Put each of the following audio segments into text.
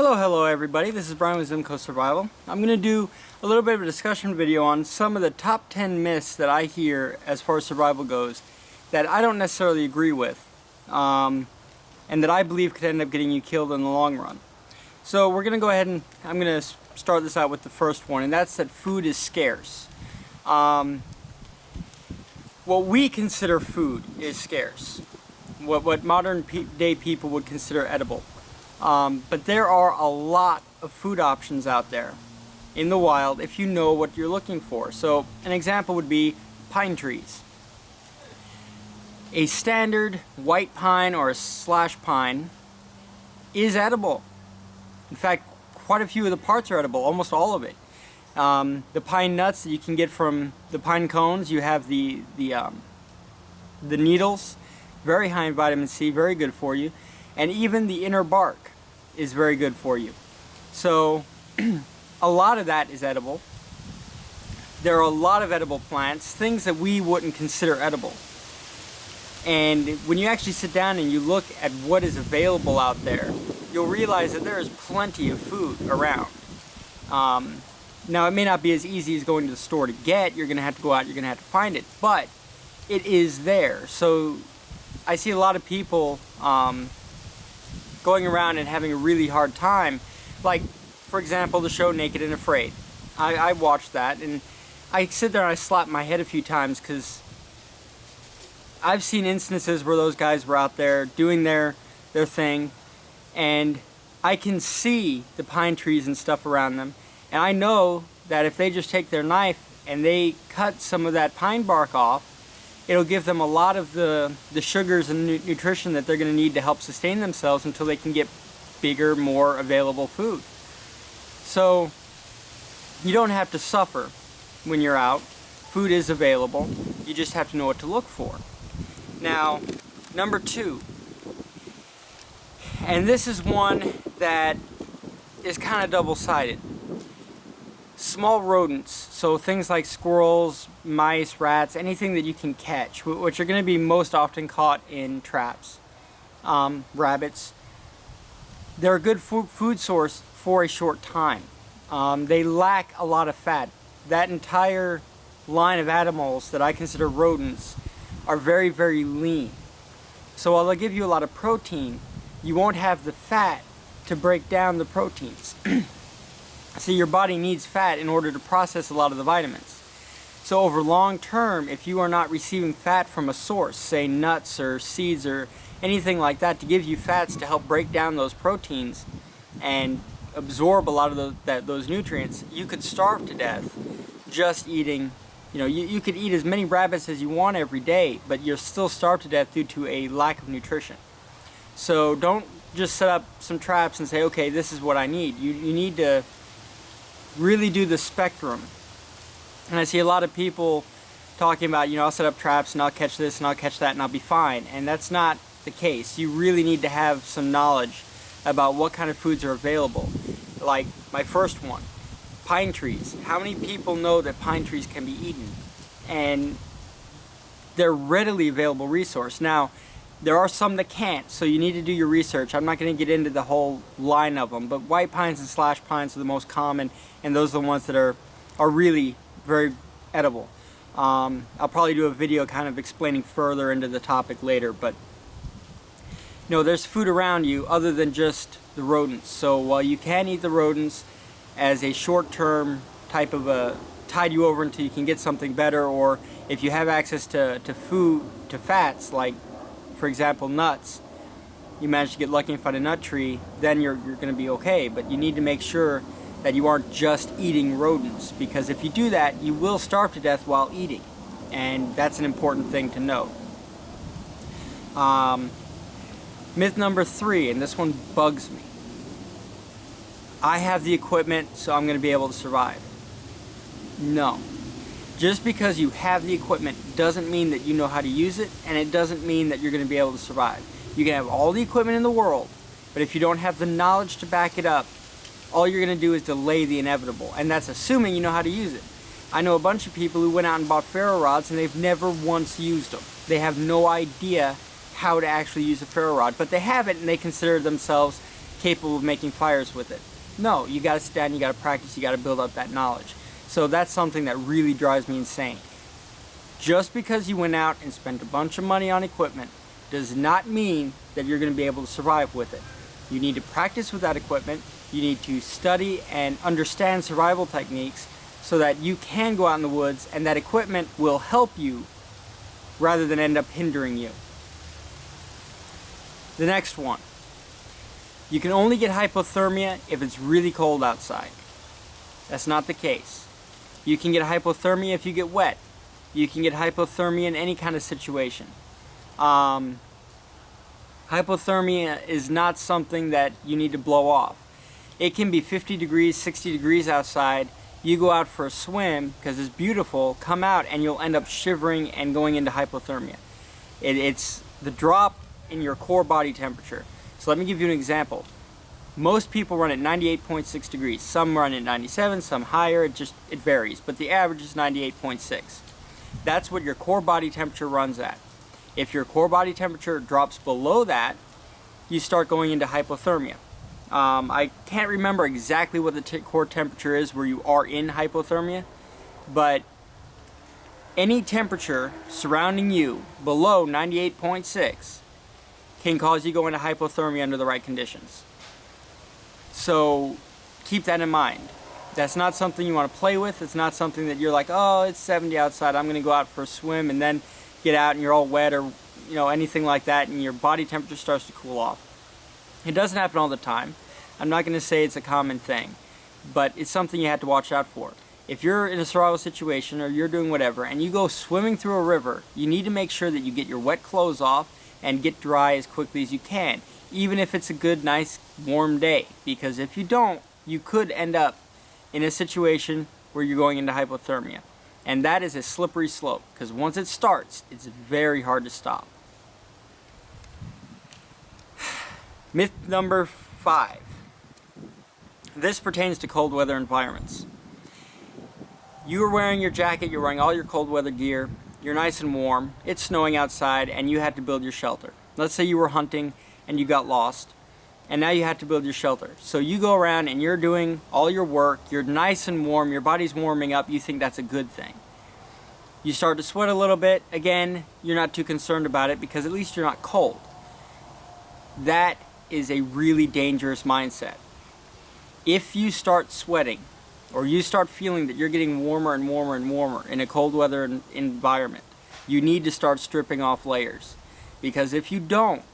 Hello everybody, this is Brian with ZimCo Survival. I'm going to do a little bit of a discussion video on some of the top 10 myths that I hear as far as survival goes that I don't necessarily agree with and that I believe could end up getting you killed in the long run. So we're going to go ahead and I'm going to start this out with the first one, and that's that food is scarce. What we consider food is scarce. What modern day people would consider edible. But there are a lot of food options out there in the wild if you know what you're looking for. So an example would be pine trees. A standard white pine or a slash pine is edible. In fact, quite a few of the parts are edible, almost all of it. The pine nuts that you can get from the pine cones, you have the needles, very high in vitamin C, very good for you. And even the inner bark is very good for you. So a lot of that is edible. There are a lot of edible plants, things that we wouldn't consider edible. And when you actually sit down and you look at what is available out there, you'll realize that there is plenty of food around. Now it may not be as easy as going to the store to get. You're going to have to go out, you're going to have to find it, but it is there. So I see a lot of people going around and having a really hard time. Like, for example, the show Naked and Afraid. I watched that, and I sit there and I slap my head a few times because I've seen instances where those guys were out there doing their thing, and I can see the pine trees and stuff around them, and I know that if they just take their knife and they cut some of that pine bark off, it'll give them a lot of the sugars and nutrition that they're going to need to help sustain themselves until they can get bigger, more available food. So you don't have to suffer when you're out. Food is available. You just have to know what to look for. Now, number 2, and this is one that is kind of double-sided. Small rodents, so things like squirrels, mice, rats, anything that you can catch, which are going to be most often caught in traps. Rabbits, they're a good food source for a short time. They lack a lot of fat. That entire line of animals that I consider rodents are very, very lean. So while they'll give you a lot of protein, you won't have the fat to break down the proteins. So your body needs fat in order to process a lot of the vitamins. So over long term, if you are not receiving fat from a source, say nuts or seeds or anything like that to give you fats to help break down those proteins and absorb a lot of those nutrients, you could starve to death just eating. You could eat as many rabbits as you want every day, but you're still starved to death due to a lack of nutrition. So don't just set up some traps and say, okay, this is what I need. You need to really do the spectrum. And I see a lot of people talking about, I'll set up traps and I'll catch this and I'll catch that and I'll be fine. And that's not the case. You really need to have some knowledge about what kind of foods are available. Like my first one, pine trees. How many people know that pine trees can be eaten? And they're readily available resource. Now, there are some that can't, so you need to do your research. I'm not going to get into the whole line of them, but white pines and slash pines are the most common, and those are the ones that are really very edible. I'll probably do a video kind of explaining further into the topic later, but there's food around you other than just the rodents. So while you can eat the rodents as a short-term type of a tide you over until you can get something better, or if you have access to food, to fats like, for example, nuts, you manage to get lucky and find a nut tree, then you're going to be okay. But you need to make sure that you aren't just eating rodents, because if you do that, you will starve to death while eating, and that's an important thing to know. Myth number 3, and this one bugs me. I have the equipment, so I'm going to be able to survive. No. Just because you have the equipment doesn't mean that you know how to use it, and it doesn't mean that you're going to be able to survive. You can have all the equipment in the world, but if you don't have the knowledge to back it up, all you're going to do is delay the inevitable, and that's assuming you know how to use it. I know a bunch of people who went out and bought ferro rods and they've never once used them. They have no idea how to actually use a ferro rod, but they have it and they consider themselves capable of making fires with it. No, you gotta sit down, you gotta practice, you gotta build up that knowledge. So that's something that really drives me insane. Just because you went out and spent a bunch of money on equipment does not mean that you're gonna be able to survive with it. You need to practice with that equipment, you need to study and understand survival techniques so that you can go out in the woods and that equipment will help you rather than end up hindering you. The next one. You can only get hypothermia if it's really cold outside. That's not the case. You can get hypothermia if you get wet. You can get hypothermia in any kind of situation. Hypothermia is not something that you need to blow off. It can be 50 degrees, 60 degrees outside. You go out for a swim because it's beautiful, come out and you'll end up shivering and going into hypothermia. It's the drop in your core body temperature. So let me give you an example. Most people run at 98.6 degrees. Some run at 97, some higher, it varies, but the average is 98.6. That's what your core body temperature runs at. If your core body temperature drops below that, you start going into hypothermia. I can't remember exactly what the core temperature is where you are in hypothermia, but any temperature surrounding you below 98.6 can cause you to go into hypothermia under the right conditions. So keep that in mind. That's not something you want to play with. It's not something that you're like, oh, it's 70 outside, I'm going to go out for a swim, and then get out and you're all wet or anything like that, and your body temperature starts to cool off. It doesn't happen all the time. I'm not going to say it's a common thing, but it's something you have to watch out for. If you're in a survival situation or you're doing whatever and you go swimming through a river, you need to make sure that you get your wet clothes off and get dry as quickly as you can, even if it's a good, nice, warm day. Because if you don't, you could end up in a situation where you're going into hypothermia. And that is a slippery slope, because once it starts, it's very hard to stop. Myth number 5. This pertains to cold weather environments. You're wearing your jacket, you're wearing all your cold weather gear, you're nice and warm, it's snowing outside, and you had to build your shelter. Let's say you were hunting and you got lost, and now you have to build your shelter. So you go around and you're doing all your work, you're nice and warm, your body's warming up, you think that's a good thing. You start to sweat a little bit, again, you're not too concerned about it because at least you're not cold. That is a really dangerous mindset. If you start sweating, or you start feeling that you're getting warmer and warmer and warmer in a cold weather environment, you need to start stripping off layers. Because if you don't,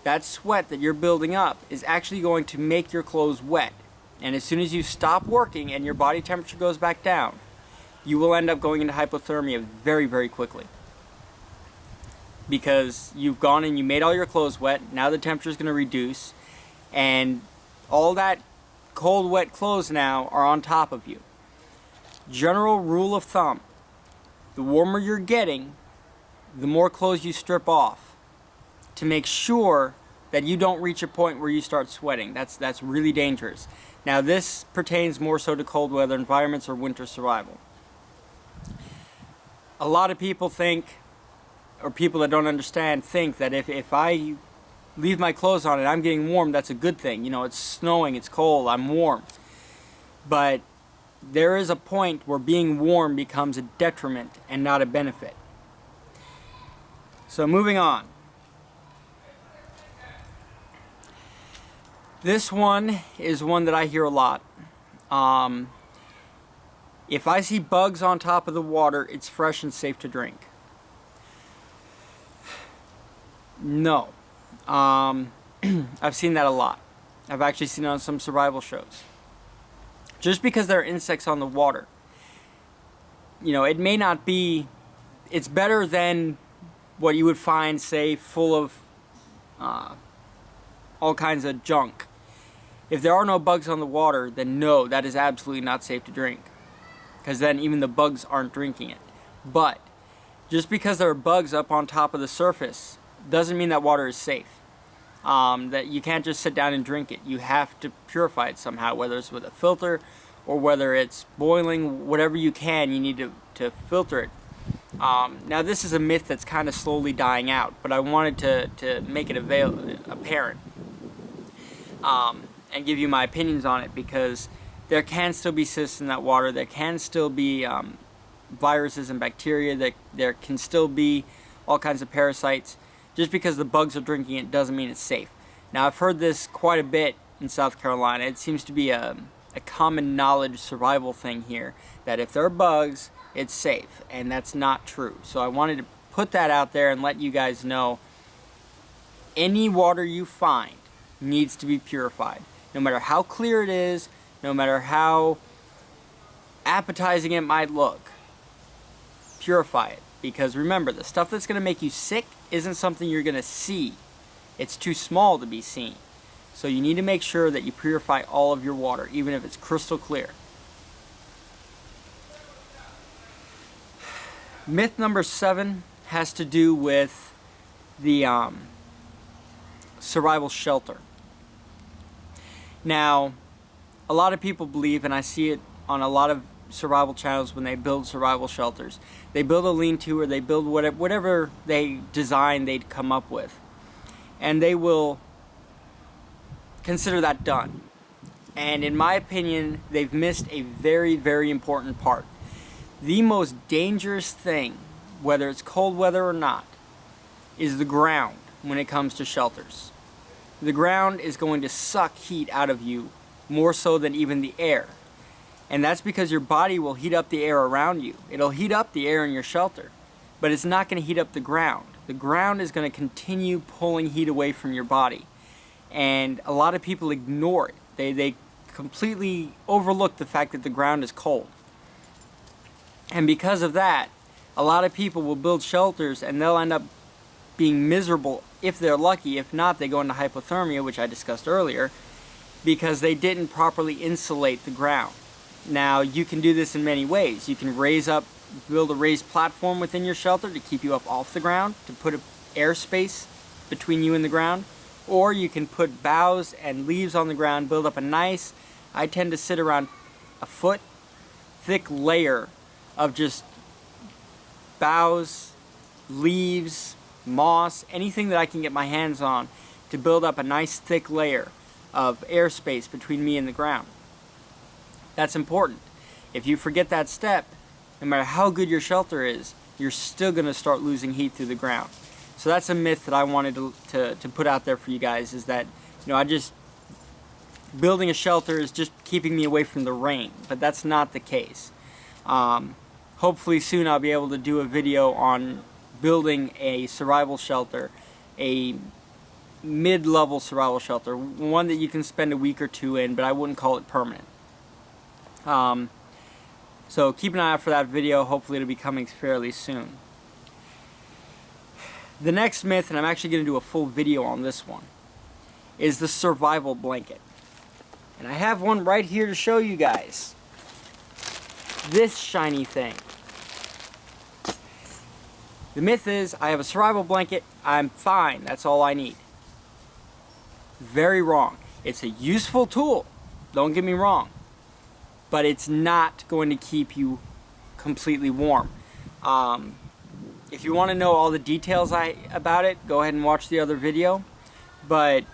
that sweat that you're building up is actually going to make your clothes wet. And as soon as you stop working and your body temperature goes back down, you will end up going into hypothermia very, very quickly. Because you've gone and you made all your clothes wet, now the temperature is going to reduce, and all that cold, wet clothes now are on top of you. General rule of thumb, the warmer you're getting, the more clothes you strip off to make sure that you don't reach a point where you start sweating. That's really dangerous. Now this pertains more so to cold weather environments or winter survival. A lot of people think, or people that don't understand think that if I leave my clothes on and I'm getting warm, that's a good thing. You know, it's snowing, it's cold, I'm warm. But there is a point where being warm becomes a detriment and not a benefit. So moving on. This one is one that I hear a lot. If I see bugs on top of the water, it's fresh and safe to drink. No. I've seen that a lot. I've actually seen it on some survival shows. Just because there are insects on the water, you know, it may not be, it's better than what you would find, say, full of all kinds of junk. If there are no bugs on the water, then no, that is absolutely not safe to drink. Because then even the bugs aren't drinking it. But just because there are bugs up on top of the surface doesn't mean that water is safe. That you can't just sit down and drink it. You have to purify it somehow, whether it's with a filter or whether it's boiling, whatever you can, you need to filter it. Now this is a myth that's kind of slowly dying out, but I wanted to make it apparent. and give you my opinions on it, because there can still be cysts in that water. There can still be viruses and bacteria. There can still be all kinds of parasites. Just because the bugs are drinking it doesn't mean it's safe. Now, I've heard this quite a bit in South Carolina. It seems to be a common knowledge survival thing here, that if there are bugs, it's safe, and that's not true. So I wanted to put that out there and let you guys know, any water you find needs to be purified. No matter how clear it is, no matter how appetizing it might look, purify it. Because remember, the stuff that's going to make you sick isn't something you're going to see. It's too small to be seen. So you need to make sure that you purify all of your water, even if it's crystal clear. Myth number 7 has to do with the survival shelter. Now, a lot of people believe, and I see it on a lot of survival channels when they build survival shelters, they build a lean-to, or they build whatever they design they'd come up with, and they will consider that done. And in my opinion, they've missed a very, very important part. The most dangerous thing, whether it's cold weather or not, is the ground when it comes to shelters. The ground is going to suck heat out of you more so than even the air. And that's because your body will heat up the air around you. It'll heat up the air in your shelter, but it's not going to heat up the ground. The ground is going to continue pulling heat away from your body. And a lot of people ignore it. They completely overlook the fact that the ground is cold. And because of that, a lot of people will build shelters and they'll end up being miserable if they're lucky. If not, they go into hypothermia, which I discussed earlier, because they didn't properly insulate the ground. Now, you can do this in many ways. You can build a raised platform within your shelter to keep you up off the ground, to put an airspace between you and the ground. Or you can put boughs and leaves on the ground, build up a nice, I tend to sit around a foot thick layer of just boughs, leaves, moss, anything that I can get my hands on to build up a nice thick layer of airspace between me and the ground. That's important. If you forget that step, no matter how good your shelter is, you're still going to start losing heat through the ground. So that's a myth that I wanted to put out there for you guys, is that, building a shelter is just keeping me away from the rain, but that's not the case. Hopefully soon I'll be able to do a video on building a survival shelter, a mid-level survival shelter, one that you can spend a week or two in, but I wouldn't call it permanent. So keep an eye out for that video. Hopefully it'll be coming fairly soon. The next myth, and I'm actually going to do a full video on this one, is the survival blanket. And I have one right here to show you guys. This shiny thing. The myth is, I have a survival blanket, I'm fine, that's all I need. Very wrong. It's a useful tool, don't get me wrong, but it's not going to keep you completely warm. If you want to know all the details about it, go ahead and watch the other video. But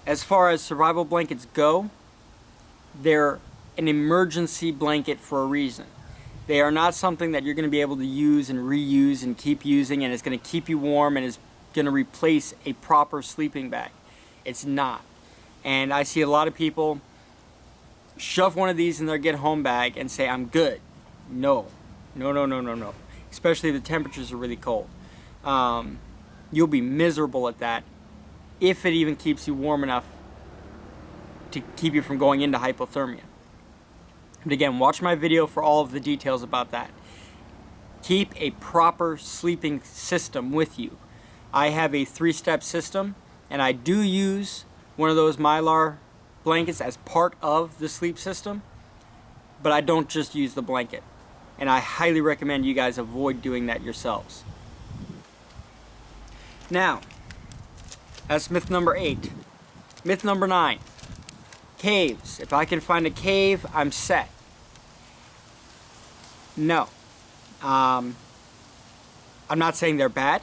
as far as survival blankets go, they're an emergency blanket for a reason. They are not something that you're going to be able to use and reuse and keep using, and it's going to keep you warm and is going to replace a proper sleeping bag. It's not. And I see a lot of people shove one of these in their get-home bag and say, I'm good. No. No, no, no, no, no. Especially if the temperatures are really cold. You'll be miserable at that, if it even keeps you warm enough to keep you from going into hypothermia. But again, watch my video for all of the details about that. Keep a proper sleeping system with you. I have a 3-step system, and I do use one of those Mylar blankets as part of the sleep system, but I don't just use the blanket. And I highly recommend you guys avoid doing that yourselves. Now, that's myth number 8. Myth number 9. Caves. If I can find a cave, I'm set. No. I'm not saying they're bad.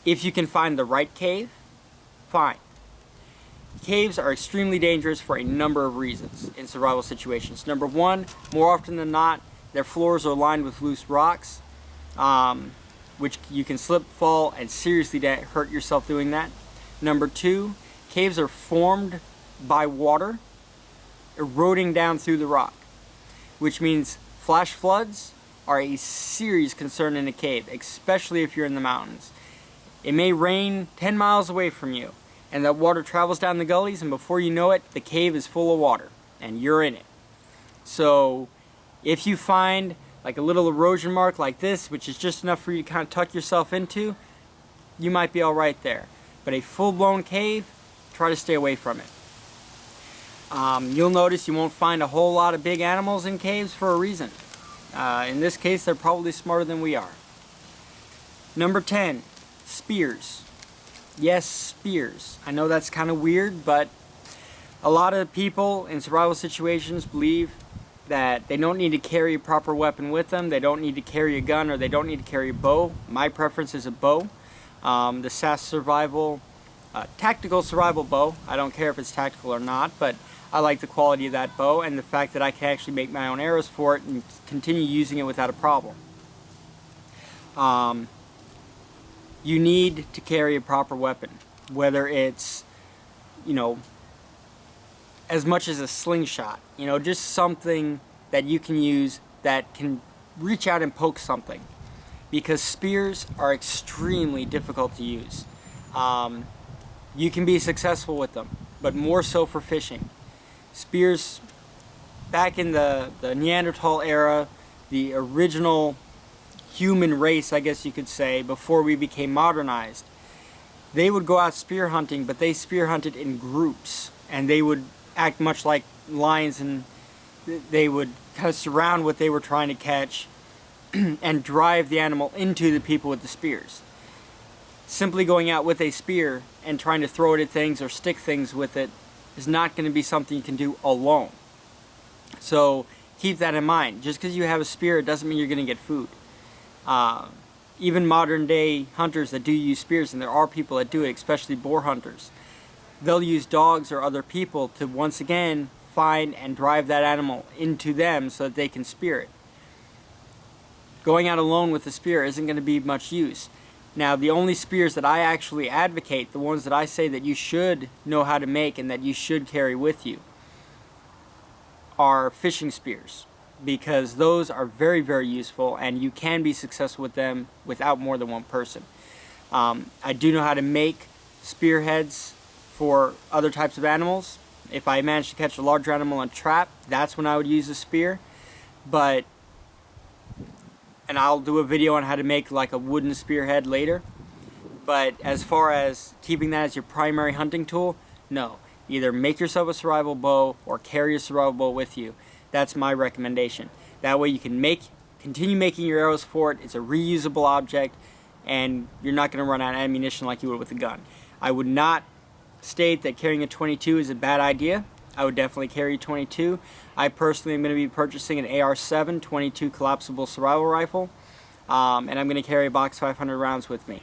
If you can find the right cave, fine. caves are extremely dangerous for a number of reasons in survival situations. Number one, more often than not, their floors are lined with loose rocks, which you can slip, fall, and seriously hurt yourself doing that. Number two, caves are formed by water eroding down through the rock, which means flash floods are a serious concern in a cave, especially if you're in the mountains. It may rain 10 miles away from you, and that water travels down the gullies, and before you know it, the cave is full of water, and you're in it. So if you find like a little erosion mark like this, which is just enough for you to kind of tuck yourself into, you might be all right there. But a full-blown cave, try to stay away from it. You'll notice you won't find a whole lot of big animals in caves for a reason. In this case, they're probably smarter than we are. Number 10, spears. Yes, spears. I know that's kind of weird, but a lot of people in survival situations believe that they don't need to carry a proper weapon with them. They don't need to carry a gun, or they don't need to carry a bow. My preference is a bow. The SAS Survival, tactical survival bow. I don't care if it's tactical or not, but I like the quality of that bow and the fact that I can actually make my own arrows for it and continue using it without a problem. You need to carry a proper weapon, whether it's, you know, as much as a slingshot, you know, just something that you can use that can reach out and poke something, because spears are extremely difficult to use. You can be successful with them, but more so for fishing. Spears, back in the Neanderthal era, the original human race, I guess you could say, before we became modernized, they would go out spear hunting, but they spear hunted in groups, and they would act much like lions, and they would kind of surround what they were trying to catch and drive the animal into the people with the spears. Simply going out with a spear and trying to throw it at things or stick things with it is not going to be something you can do alone. So keep that in mind. Just because you have a spear, it doesn't mean you're going to get food. Even modern day hunters that do use spears, and there are people that do it, especially boar hunters, they'll use dogs or other people to once again find and drive that animal into them so that they can spear it. Going out alone with a spear isn't going to be much use. Now, the only spears that I actually advocate, the ones that I say that you should know how to make and that you should carry with you, are fishing spears, because those are very, very useful, and you can be successful with them without more than one person. I do know how to make spearheads for other types of animals. If I manage to catch a larger animal on trap, that's when I would use a spear. And I'll do a video on how to make like a wooden spearhead later. But as far as keeping that as your primary hunting tool, no. Either make yourself a survival bow or carry a survival bow with you. That's my recommendation. That way you can continue making your arrows for it. It's a reusable object, and you're not going to run out of ammunition like you would with a gun. I would not state that carrying a 22 is a bad idea. I would definitely carry a 22. I personally am going to be purchasing an AR-7 22 collapsible survival rifle, and I'm going to carry a box 500 rounds with me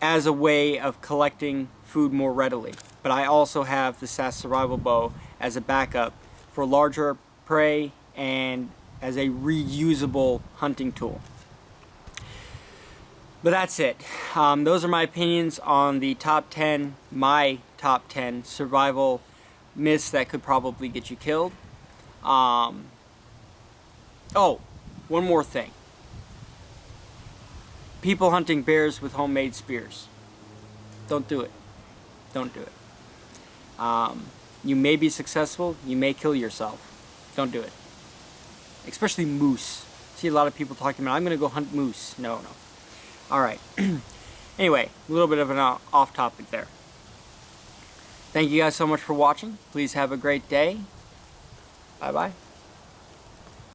as a way of collecting food more readily. But I also have the SAS survival bow as a backup for larger prey and as a reusable hunting tool. But that's it. Those are my opinions on the my top 10 survival myths that could probably get you killed. Oh, one more thing. People hunting bears with homemade spears. Don't do it. Don't do it. You may be successful, you may kill yourself. Don't do it. Especially moose. See a lot of people talking about, I'm going to go hunt moose. No. Alright. Anyway, a little bit of an off topic there. Thank you guys so much for watching. Please have a great day. Bye-bye.